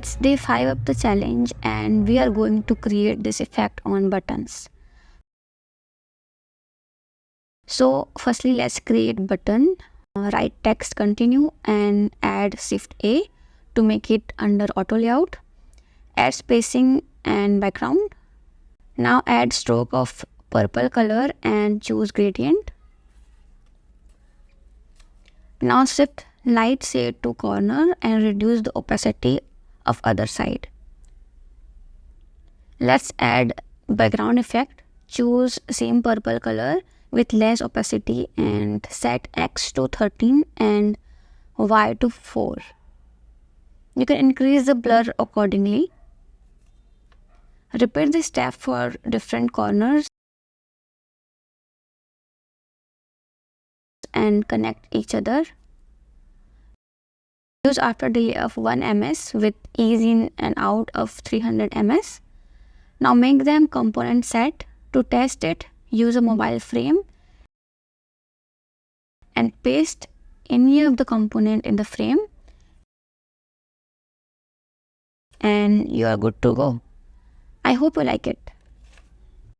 It's day 5 of the challenge and we are going to create this effect on buttons. So firstly, let's create button. Write text continue and add shift A to make it under auto layout. Add spacing and background. Now add stroke of purple color and choose gradient. Now shift light shade to corner and reduce the opacity of other side. Let's add background effect. Choose same purple color with less opacity and set X to 13 and Y to 4. You can increase the blur accordingly. Repeat this step for different corners and connect each other. Use after delay of 1 ms with ease in and out of 300 ms. Now make them component set. To test it, use a mobile frame and paste any of the component in the frame and you are good to go. I hope you like it.